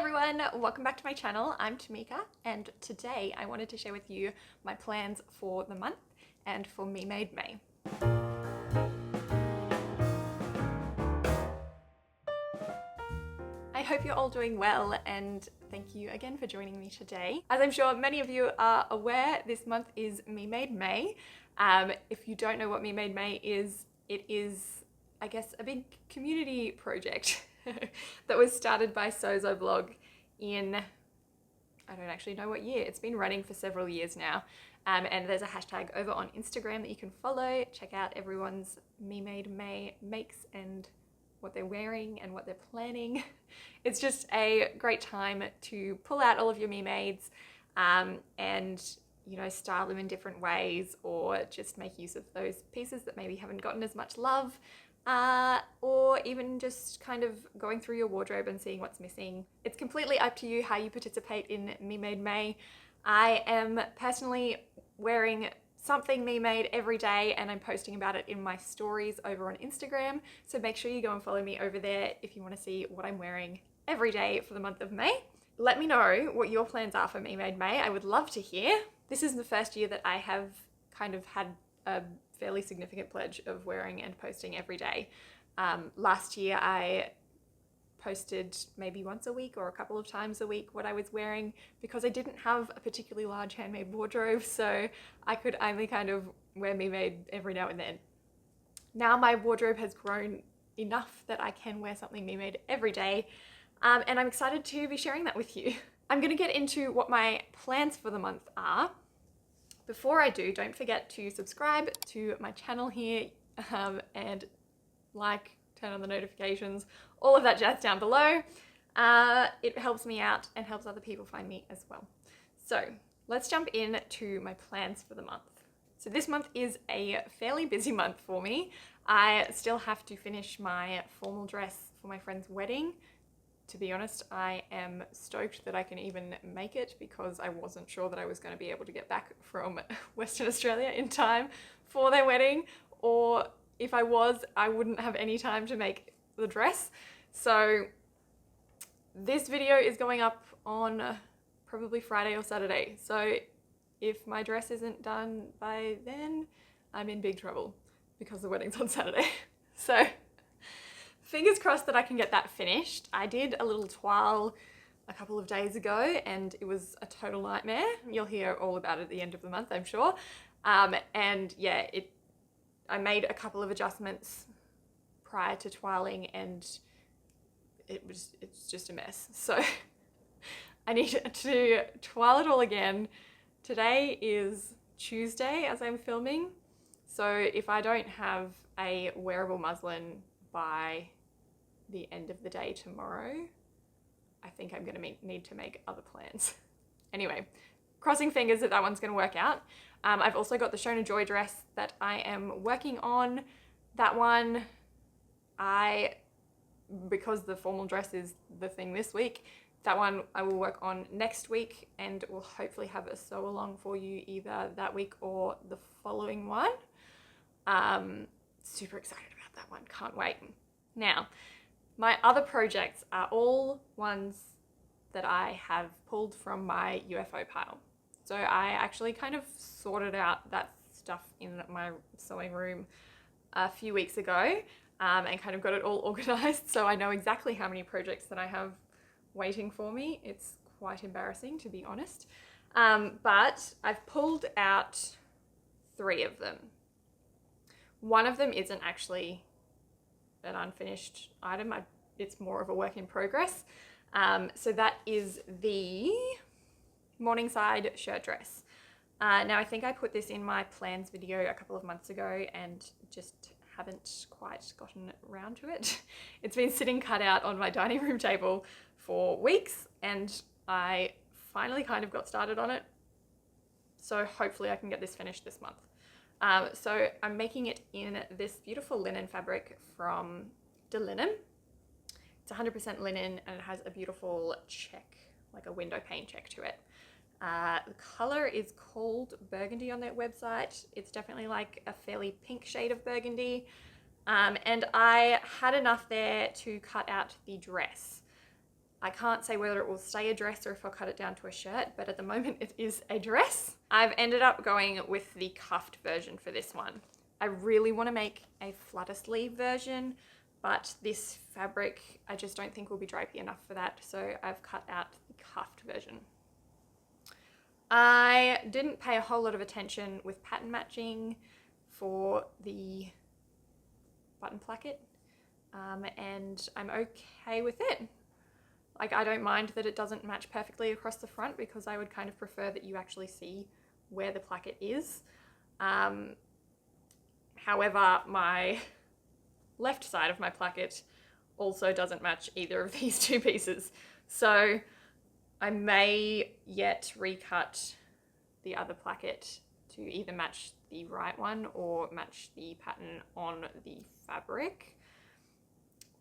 everyone, welcome back to my channel. I'm Tamika and today I wanted to share with you my plans for the month and for Me Made May. I hope you're all doing well and thank you again for joining me today. As I'm sure many of you are aware, this month is Me Made May. If you don't know what Me Made May is, it is, I guess, a big community project that was started by Sozo Blog in, I don't actually know what year. It's been running for several years now. And there's a hashtag over on Instagram that you can follow. Check out everyone's Me Made May makes and what they're wearing and what they're planning. It's just a great time to pull out all of your Me Mades and, you know, style them in different ways, or just make use of those pieces that maybe haven't gotten as much love, or even just kind of going through your wardrobe and seeing what's missing. It's completely up to you how you participate in Me Made May. I am personally wearing something Me Made every day and I'm posting about it in my stories over on Instagram. So make sure you go and follow me over there if you want to see what I'm wearing every day for the month of May. Let me know what your plans are for Me Made May. I would love to hear. This is the first year that I have kind of had a fairly significant pledge of wearing and posting every day. Last year I posted maybe once a week or a couple of times a week what I was wearing because I didn't have a particularly large handmade wardrobe, so I could only kind of wear Me Made every now and then. Now my wardrobe has grown enough that I can wear something Me Made every day, and I'm excited to be sharing that with you. I'm going to get into what my plans for the month are. Before I do, don't forget to subscribe to my channel here and like, turn on the notifications, all of that jazz down below. It helps me out and helps other people find me as well. So let's jump in to my plans for the month. So this month is a fairly busy month for me. I still have to finish my formal dress for my friend's wedding. To be honest, I am stoked that I can even make it because I wasn't sure that I was going to be able to get back from Western Australia in time for their wedding, or if I was, I wouldn't have any time to make the dress. So this video is going up on probably Friday or Saturday. So if my dress isn't done by then, I'm in big trouble because the wedding's on Saturday. So fingers crossed that I can get that finished. I did a little toile a couple of days ago and it was a total nightmare. You'll hear all about it at the end of the month, I'm sure. And yeah, I made a couple of adjustments prior to toiling and it's just a mess. So I need to toile it all again. Today is Tuesday as I'm filming. So if I don't have a wearable muslin by the end of the day tomorrow, I think I'm going to need to make other plans. Anyway, crossing fingers that one's going to work out. I've also got the Shona Joy dress that I am working on. That one, because the formal dress is the thing this week, that one I will work on next week and will hopefully have a sew along for you either that week or the following one. Super excited about that one, can't wait. Now, my other projects are all ones that I have pulled from my UFO pile. So I actually kind of sorted out that stuff in my sewing room a few weeks ago and kind of got it all organized. So I know exactly how many projects that I have waiting for me. It's quite embarrassing, to be honest. But I've pulled out 3 of them. One of them isn't actually an unfinished item. It's more of a work in progress. So that is the Morningside shirt dress. Now I think I put this in my plans video a couple of months ago and just haven't quite gotten around to it. It's been sitting cut out on my dining room table for weeks and I finally kind of got started on it. So hopefully I can get this finished this month. So I'm making it in this beautiful linen fabric from Linen. It's 100% linen and it has a beautiful check, like a window pane check to it. The color is called burgundy on their website. It's definitely like a fairly pink shade of burgundy. And I had enough there to cut out the dress. I can't say whether it will stay a dress or if I'll cut it down to a shirt, but at the moment it is a dress. I've ended up going with the cuffed version for this one. I really want to make a flutter sleeve version, but this fabric I just don't think will be drapey enough for that, so I've cut out the cuffed version. I didn't pay a whole lot of attention with pattern matching for the button placket, and I'm okay with it. Like, I don't mind that it doesn't match perfectly across the front because I would kind of prefer that you actually see where the placket is. However, my left side of my placket also doesn't match either of these two pieces. So I may yet recut the other placket to either match the right one or match the pattern on the fabric.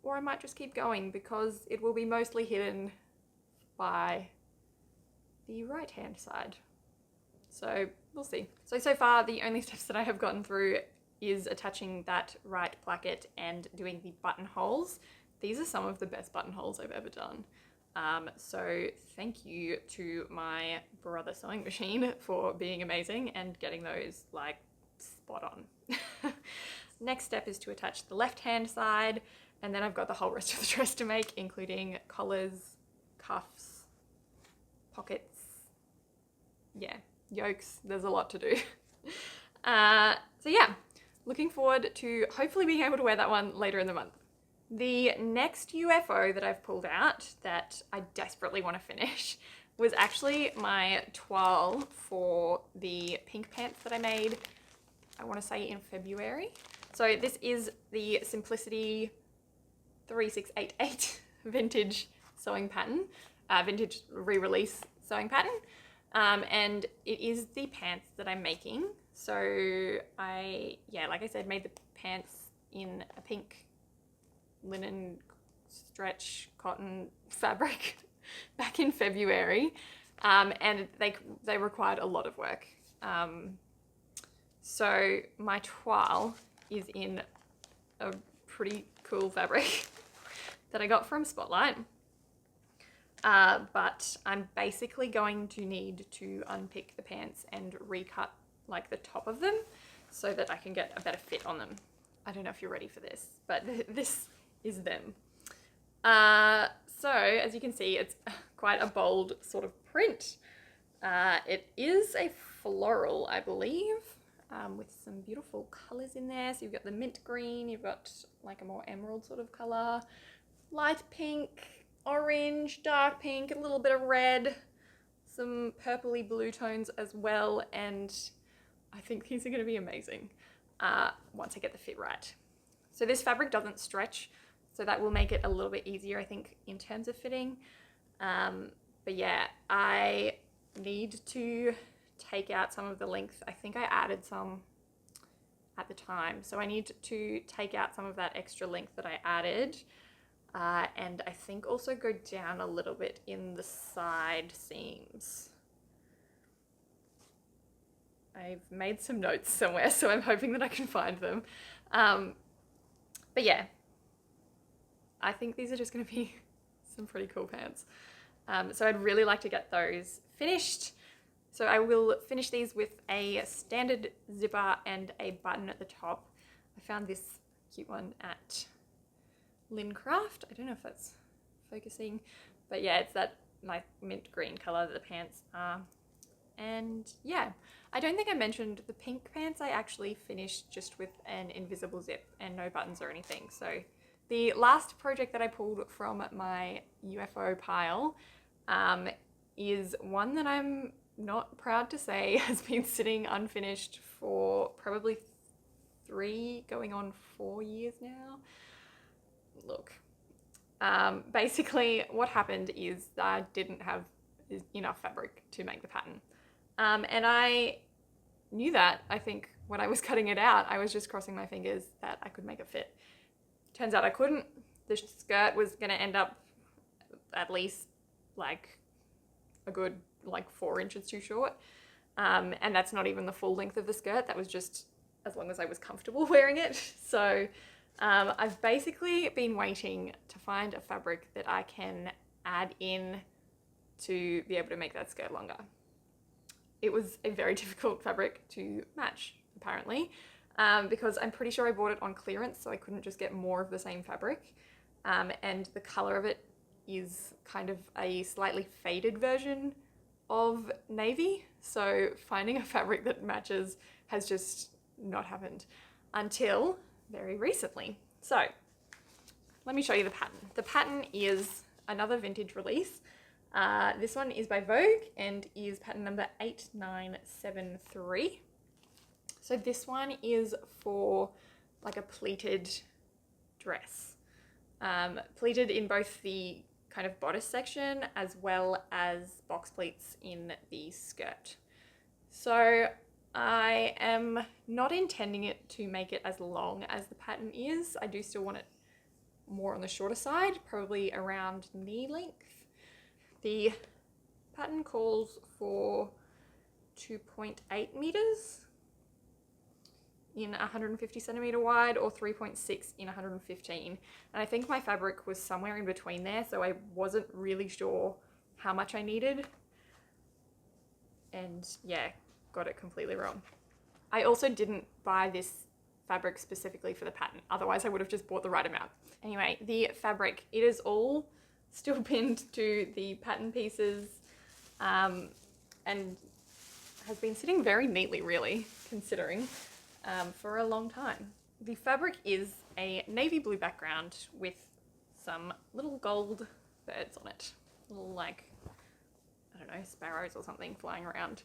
Or I might just keep going because it will be mostly hidden by the right hand side. So we'll see. So far the only steps that I have gotten through is attaching that right placket and doing the buttonholes. These are some of the best buttonholes I've ever done. So thank you to my brother sewing machine for being amazing and getting those like spot on. Next step is to attach the left hand side, and then I've got the whole rest of the dress to make, including collars, cuffs, pockets, yeah, yokes. There's a lot to do. So yeah, looking forward to hopefully being able to wear that one later in the month. The next UFO that I've pulled out that I desperately want to finish was actually my toile for the pink pants that I made, I want to say in February. So this is the Simplicity 3688 vintage sewing pattern, vintage re-release sewing pattern. And it is the pants that I'm making. So like I said, made the pants in a pink linen stretch cotton fabric back in February. And they required a lot of work. So my toile is in a pretty cool fabric that I got from Spotlight. But I'm basically going to need to unpick the pants and recut like the top of them so that I can get a better fit on them. I don't know if you're ready for this, but this is them. So as you can see, it's quite a bold sort of print. It is a floral, I believe, with some beautiful colors in there. So you've got the mint green, you've got like a more emerald sort of color, light pink, orange, dark pink, a little bit of red, some purpley blue tones as well, and I think these are going to be amazing once I get the fit right. So this fabric doesn't stretch, so that will make it a little bit easier, I think, in terms of fitting. But yeah, I need to take out some of the length. I think I added some at the time, so I need to take out some of that extra length that I added. And I think also go down a little bit in the side seams. I've made some notes somewhere, so I'm hoping that I can find them. But yeah, I think these are just going to be some pretty cool pants. So I'd really like to get those finished. So I will finish these with a standard zipper and a button at the top. I found this cute one at Lincraft. I don't know if that's focusing, but yeah, it's that nice mint green color that the pants are. And yeah, I don't think I mentioned the pink pants I actually finished just with an invisible zip and no buttons or anything. So the last project that I pulled from my UFO pile is one that I'm not proud to say has been sitting unfinished for probably 3 going on 4 years now. Look, basically what happened is I didn't have enough fabric to make the pattern. And I knew that, I think, when I was cutting it out. I was just crossing my fingers that I could make it fit. Turns out I couldn't. The skirt was going to end up at least like a good 4 inches too short. And that's not even the full length of the skirt. That was just as long as I was comfortable wearing it. So I've basically been waiting to find a fabric that I can add in to be able to make that skirt longer. It was a very difficult fabric to match, apparently, because I'm pretty sure I bought it on clearance, so I couldn't just get more of the same fabric. And the color of it is kind of a slightly faded version of navy. So finding a fabric that matches has just not happened until very recently. So let me show you the pattern. The pattern is another vintage release. This one is by Vogue and is pattern number 8973. So this one is for like a pleated dress. Pleated in both the kind of bodice section as well as box pleats in the skirt. So I am not intending it to make it as long as the pattern is. I do still want it more on the shorter side, probably around knee length. The pattern calls for 2.8 meters in 150 centimeter wide or 3.6 in 115. And I think my fabric was somewhere in between there, so I wasn't really sure how much I needed. And yeah, got it completely wrong. I also didn't buy this fabric specifically for the pattern, otherwise I would have just bought the right amount. Anyway, the fabric, it is all still pinned to the pattern pieces, and has been sitting very neatly, really, considering, for a long time. The fabric is a navy blue background with some little gold birds on it. Little, like, I don't know, sparrows or something flying around.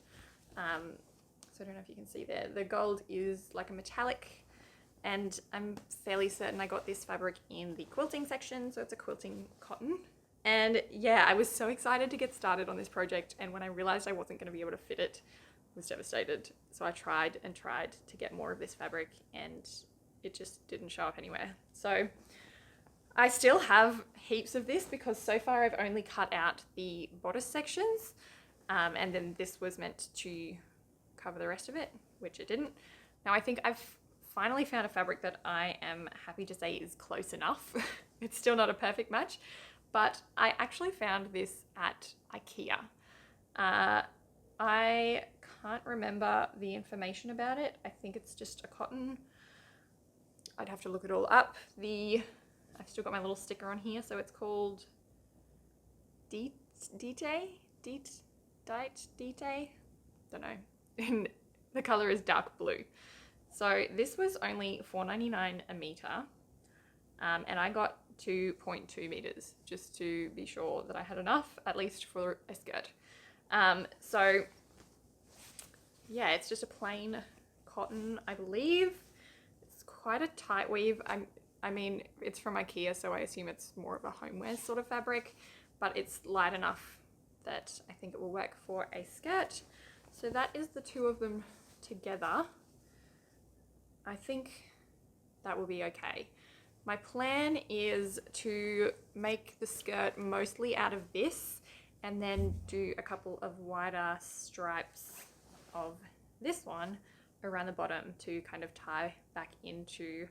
So I don't know if you can see there. The gold is like a metallic, and I'm fairly certain I got this fabric in the quilting section, so it's a quilting cotton. And yeah, I was so excited to get started on this project, and when I realized I wasn't going to be able to fit it, I was devastated. So I tried and tried to get more of this fabric, and it just didn't show up anywhere. So I still have heaps of this because so far I've only cut out the bodice sections, and then this was meant to cover the rest of it, which it didn't. Now I think I've finally found a fabric that I am happy to say is close enough. It's still not a perfect match, but I actually found this at IKEA. I can't remember the information about it. I think it's just a cotton. I'd have to look it all up. I've still got my little sticker on here, so it's called Dite? Don't know. And the color is dark blue. So this was only $4.99 a meter, and I got 2.2 meters just to be sure that I had enough, at least for a skirt. So yeah, it's just a plain cotton, I believe. It's quite a tight weave. I mean, it's from IKEA, so I assume it's more of a homeware sort of fabric, but it's light enough that I think it will work for a skirt. So that is the two of them together. I think that will be okay. My plan is to make the skirt mostly out of this and then do a couple of wider stripes of this one around the bottom to kind of tie back into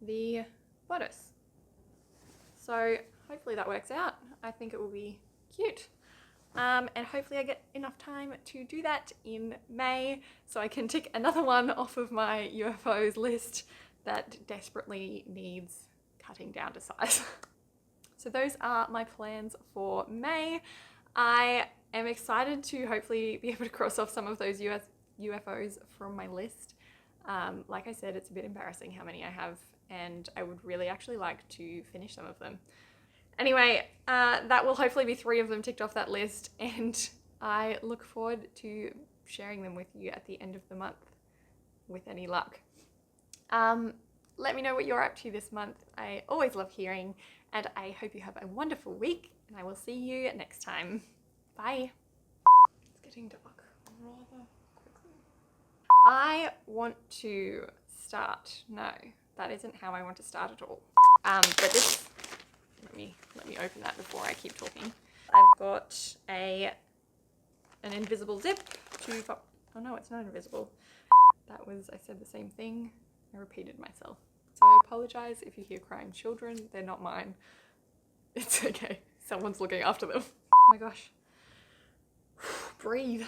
the bodice. So hopefully that works out. I think it will be cute. And hopefully I get enough time to do that in May so I can tick another one off of my UFOs list that desperately needs cutting down to size. So those are my plans for May. I am excited to hopefully be able to cross off some of those UFOs from my list. Like I said, it's a bit embarrassing how many I have, and I would really actually like to finish some of them. Anyway, that will hopefully be 3 of them ticked off that list, and I look forward to sharing them with you at the end of the month, with any luck. Let me know what you're up to this month. I always love hearing, and I hope you have a wonderful week, and I will see you next time. Bye. It's getting dark rather quickly. I want to start. No, that isn't how I want to start at all. But this. Let me open that before I keep talking. I've got an invisible zip to pop. Oh no, it's not invisible. I said the same thing. I repeated myself. So I apologize if you hear crying children. They're not mine. It's okay. Someone's looking after them. Oh my gosh. Breathe.